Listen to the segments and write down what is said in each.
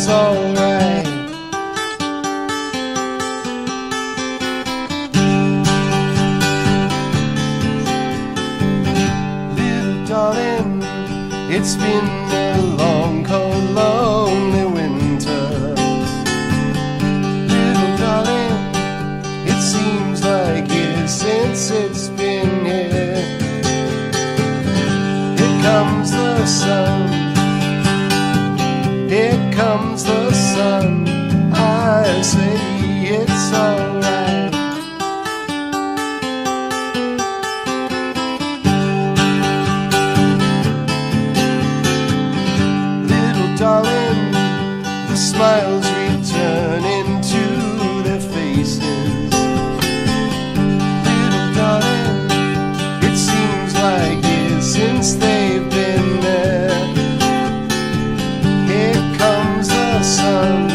it's alright. Little darling, it's been a long, cold, lonely winter. Little darling, it seems like years since it's been here. Here comes the sun, here comes the sun. I say it's alright. Little darling, the smiles return into their faces. Little darling, it seems like years since they've been there. Here comes the sun,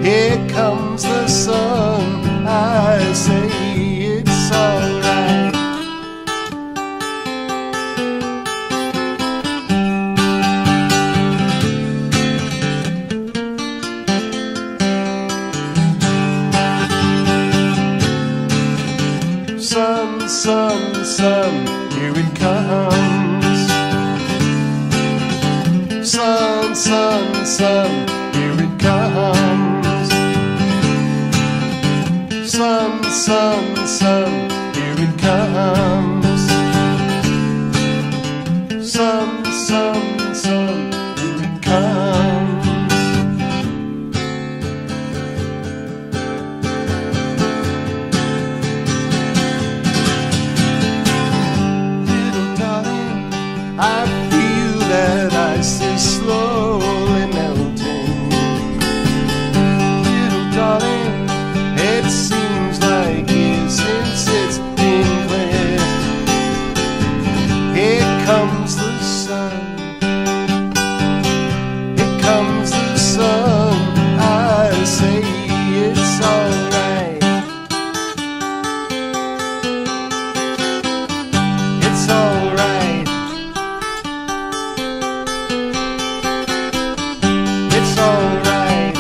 here comes the sun. I say it's alright. Sun, sun, sun, here it comes. Sun, sun, sun, here it comes. Sun, sun, sun, here it comes. Sun, sun, sun, here it comes. Little darling, I feel that ice is slowly melting. Little darling, it seems like years since it's been clear. Here comes the sun, here comes the sun. I say it's alright. It's alright. It's alright.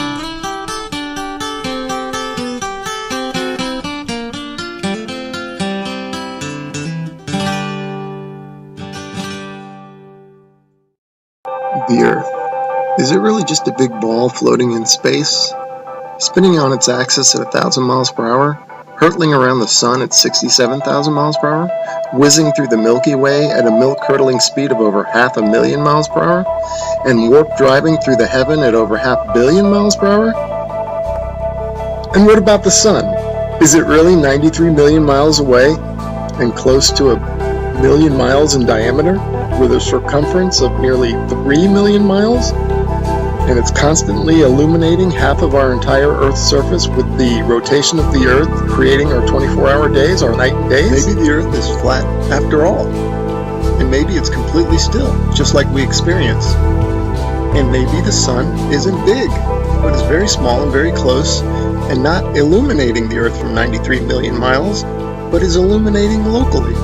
The Earth. Is it really just a big ball floating in space? Spinning on its axis at 1,000 miles per hour? Hurtling around the sun at 67,000 miles per hour? Whizzing through the Milky Way at a milk-curdling speed of over 500,000 miles per hour? And warp driving through the heaven at over 500 million miles per hour? And what about the sun? Is it really 93 million miles away and close to 1,000,000 miles in diameter, with a circumference of nearly 3 million miles? And it's constantly illuminating half of our entire Earth's surface with the rotation of the Earth, creating our 24-hour days, our night and days? Maybe the Earth is flat after all. And maybe it's completely still, just like we experience. And maybe the sun isn't big, but is very small and very close, and not illuminating the Earth from 93 million miles, but is illuminating locally.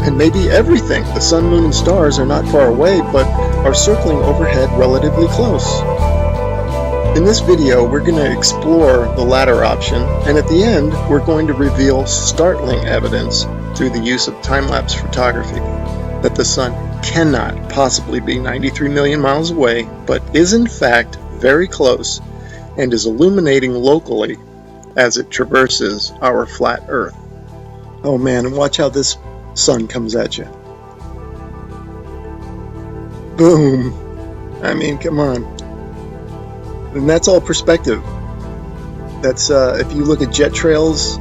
And maybe everything, the sun, moon, and stars, are not far away, but are circling overhead relatively close. In this video, we're going to explore the latter option, and at the end, we're going to reveal startling evidence through the use of time-lapse photography that the sun cannot possibly be 93 million miles away, but is in fact very close and is illuminating locally as it traverses our flat Earth. Oh man, and watch how this sun comes at you. Boom. I mean, come on. And that's all perspective. That's if you look at jet trails,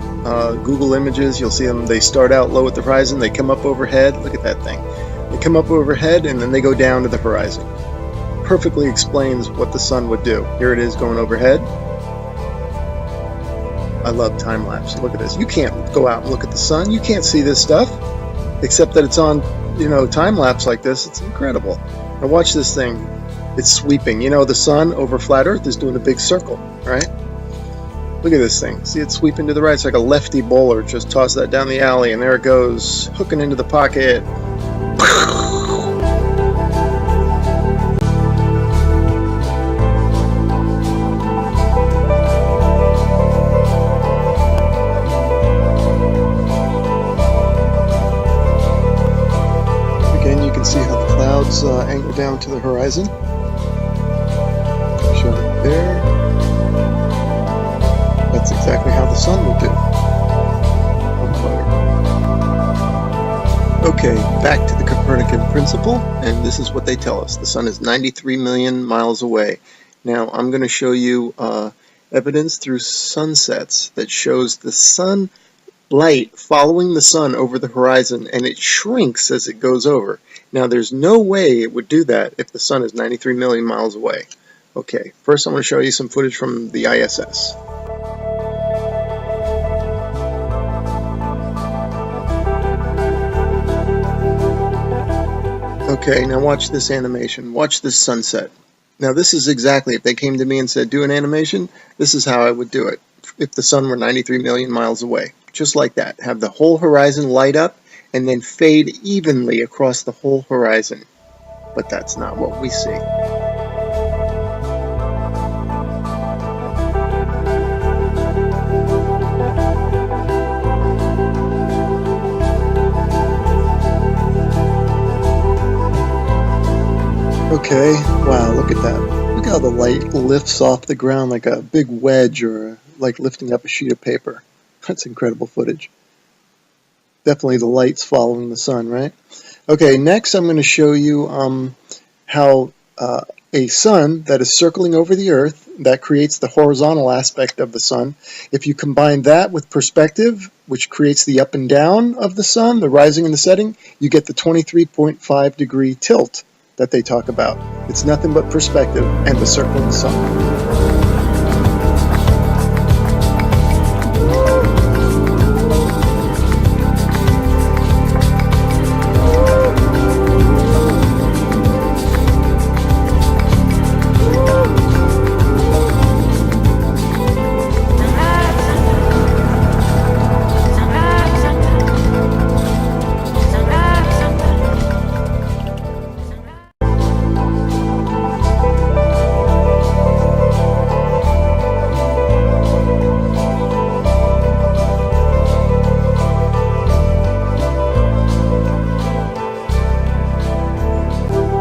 Google Images, you'll see them. They start out low at the horizon, they come up overhead. Look at that thing. They come up overhead and then they go down to the horizon. Perfectly explains what the sun would do. Here it is going overhead. I love time lapse. Look at this. You can't go out and look at the sun. You can't see this stuff, except that it's on, time lapse like this. It's incredible. Now watch this thing. It's sweeping. The sun over flat Earth is doing a big circle, right? Look at this thing. See it sweeping to the right. It's like a lefty bowler. Just toss that down the alley, and there it goes, hooking into the pocket. horizon. Show it there. That's exactly how the sun will do. Okay, back to the Copernican principle, and this is what they tell us. The sun is 93 million miles away. Now, I'm going to show you evidence through sunsets that shows the sun light following the sun over the horizon, and it shrinks as it goes over. Now, there's no way it would do that if the sun is 93 million miles away. Okay, first I'm going to show you some footage from the ISS. Okay, now watch this animation. Watch this sunset. Now this is exactly, if they came to me and said, do an animation, this is how I would do it. If the sun were 93 million miles away. Just like that. Have the whole horizon light up and then fade evenly across the whole horizon. But that's not what we see. Okay, wow, look at that. Look how the light lifts off the ground like a big wedge, or like lifting up a sheet of paper. That's incredible footage. Definitely the light's following the sun, right? Okay, next I'm going to show you how a sun that is circling over the Earth, that creates the horizontal aspect of the sun. If you combine that with perspective, which creates the up and down of the sun, the rising and the setting, you get the 23.5 degree tilt that they talk about. It's nothing but perspective and the circling sun.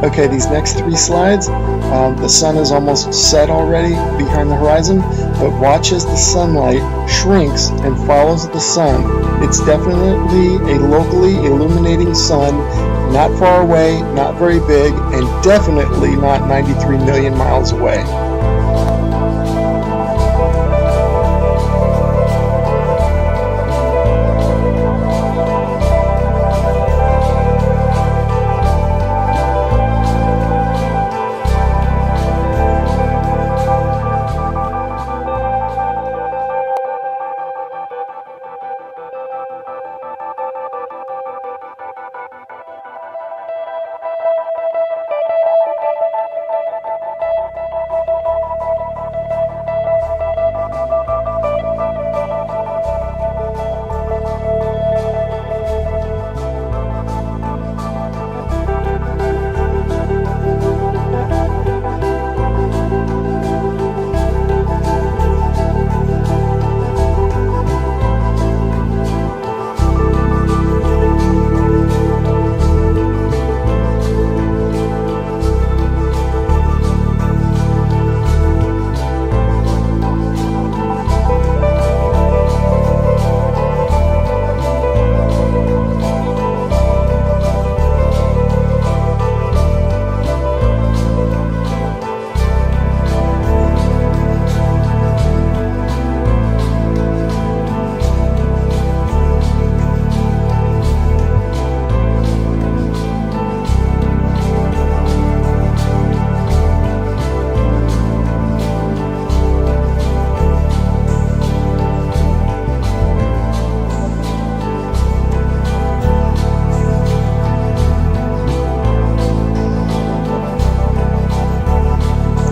Okay, these next three slides, the sun is almost set already behind the horizon, but watch as the sunlight shrinks and follows the sun. It's definitely a locally illuminating sun, not far away, not very big, and definitely not 93 million miles away.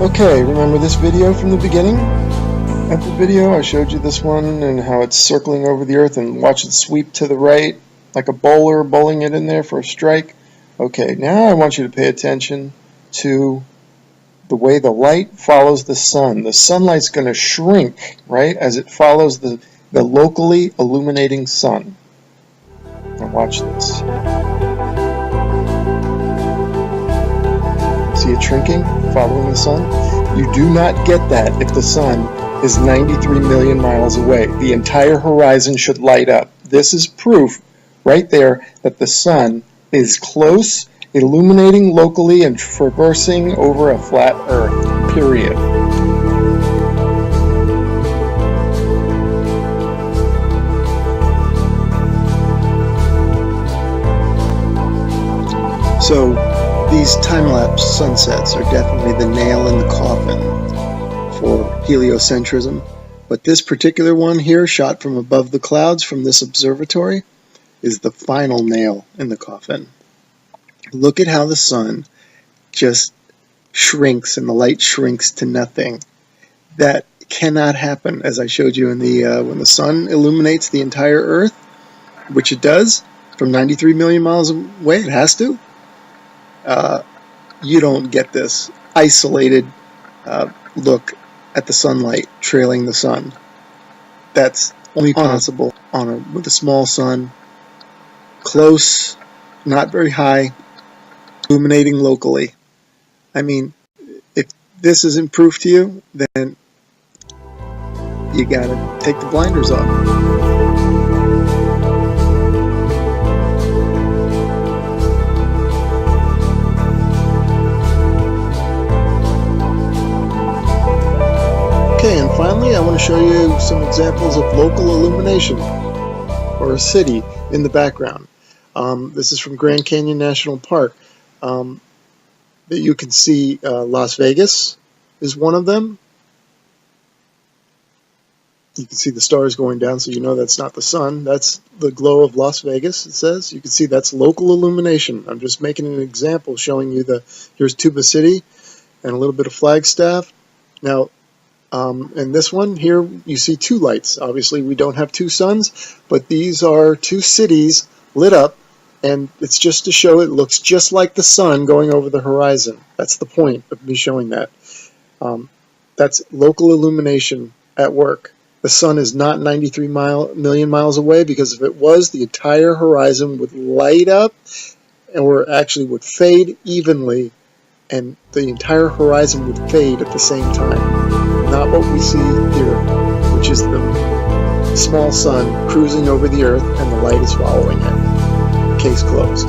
Okay, remember this video from the beginning of the video? I showed you this one and how it's circling over the Earth, and watch it sweep to the right like a bowler bowling it in there for a strike. Okay, now I want you to pay attention to the way the light follows the sun. The sunlight's going to shrink, right, as it follows the locally illuminating sun. Now watch this. See see it shrinking, following the sun? You do not get that if the sun is 93 million miles away. The entire horizon should light up. This is proof right there that the sun is close, illuminating locally, and traversing over a flat Earth, period. So these time-lapse sunsets are definitely the nail in the coffin for heliocentrism. But this particular one here, shot from above the clouds from this observatory, is the final nail in the coffin. Look at how the sun just shrinks and the light shrinks to nothing. That cannot happen, as I showed you in the when the sun illuminates the entire Earth, which it does, from 93 million miles away, it has to. You don't get this isolated look at the sunlight trailing the sun. That's only possible with a small sun, close, not very high, illuminating locally. I mean, if this isn't proof to you, then you gotta take the blinders off. Okay, and finally I want to show you some examples of local illumination, or a city in the background. This is from Grand Canyon National Park. That you can see Las Vegas is one of them. You can see the stars going down, so you know that's not the sun. That's the glow of Las Vegas, it says. You can see that's local illumination. I'm just making an example showing you here's Tuba City and a little bit of Flagstaff. Now, in this one here, you see two lights. Obviously, we don't have two suns, but these are two cities lit up, and it's just to show it looks just like the sun going over the horizon. That's the point of me showing that. That's local illumination at work. The sun is not 93 million miles away, because if it was, the entire horizon would light up, or actually would fade evenly, and the entire horizon would fade at the same time. Not what we see here, which is the small sun cruising over the Earth and the light is following it. Case closed.